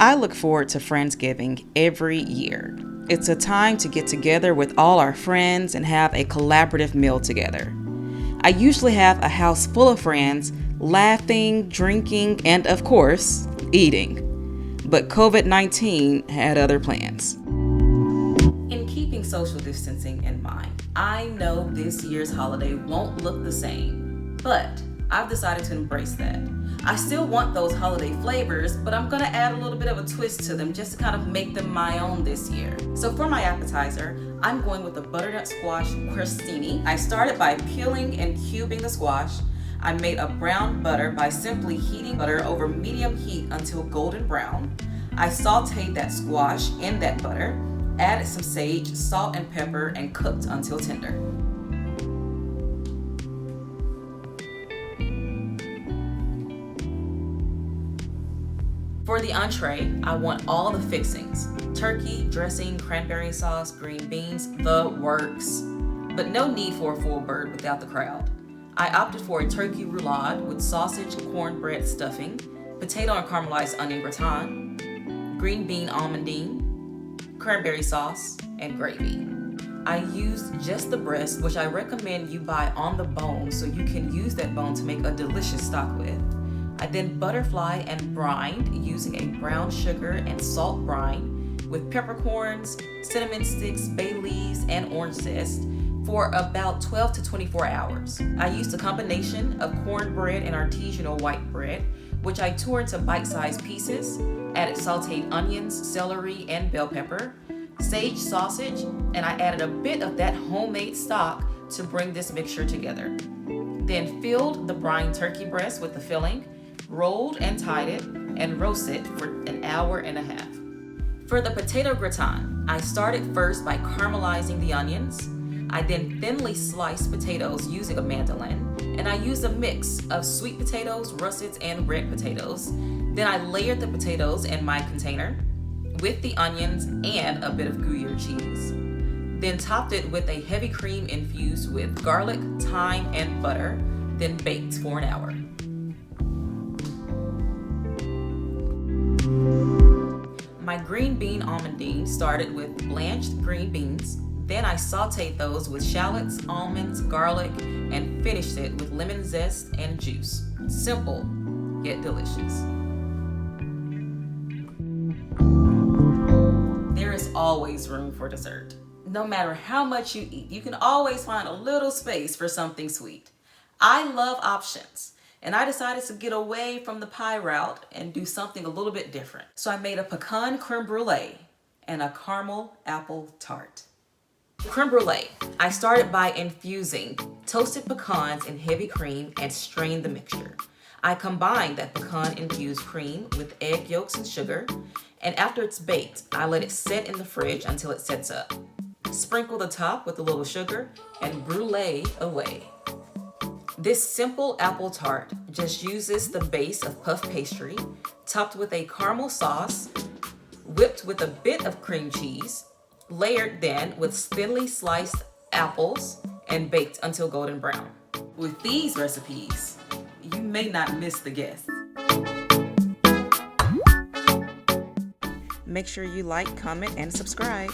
I look forward to Friendsgiving every year. It's a time to get together with all our friends and have a collaborative meal together. I usually have a house full of friends, laughing, drinking, and of course, eating. But COVID-19 had other plans. In keeping social distancing in mind, I know this year's holiday won't look the same, but I've decided to embrace that. I still want those holiday flavors, but I'm gonna add a little bit of a twist to them just to kind of make them my own this year. So for my appetizer, I'm going with the butternut squash crostini. I started by peeling and cubing the squash. I made a brown butter by simply heating butter over medium heat until golden brown. I sauteed that squash in that butter, added some sage, salt, and pepper, and cooked until tender. For the entree, I want all the fixings: turkey, dressing, cranberry sauce, green beans, the works. But no need for a full bird without the crowd. I opted for a turkey roulade with sausage, cornbread stuffing, potato and caramelized onion gratin, green bean almondine, cranberry sauce, and gravy. I used just the breast, which I recommend you buy on the bone so you can use that bone to make a delicious stock with. I then butterfly and brined using a brown sugar and salt brine with peppercorns, cinnamon sticks, bay leaves, and orange zest for about 12 to 24 hours. I used a combination of cornbread and artisanal white bread, which I tore into bite-sized pieces, added sauteed onions, celery, and bell pepper, sage sausage, and I added a bit of that homemade stock to bring this mixture together. Then filled the brined turkey breast with the filling, rolled and tied it, and roasted for an hour and a half. For the potato gratin, I started first by caramelizing the onions. I then thinly sliced potatoes using a mandolin, and I used a mix of sweet potatoes, russets, and red potatoes. Then I layered the potatoes in my container with the onions and a bit of Gruyere cheese. Then topped it with a heavy cream infused with garlic, thyme, and butter, then baked for an hour. My green bean almondine started with blanched green beans. Then I sauteed those with shallots, almonds, garlic, and finished it with lemon zest and juice. Simple, yet delicious. There is always room for dessert. No matter how much you eat, you can always find a little space for something sweet. I love options, and I decided to get away from the pie route and do something a little bit different. So I made a pecan creme brulee and a caramel apple tart. Creme brulee, I started by infusing toasted pecans in heavy cream and strained the mixture. I combined that pecan-infused cream with egg yolks and sugar, and after it's baked, I let it set in the fridge until it sets up. Sprinkle the top with a little sugar and brûlée away. This simple apple tart just uses the base of puff pastry, topped with a caramel sauce, whipped with a bit of cream cheese, layered then with thinly sliced apples, and baked until golden brown. With these recipes, you may not miss the guests. Make sure you like, comment, and subscribe.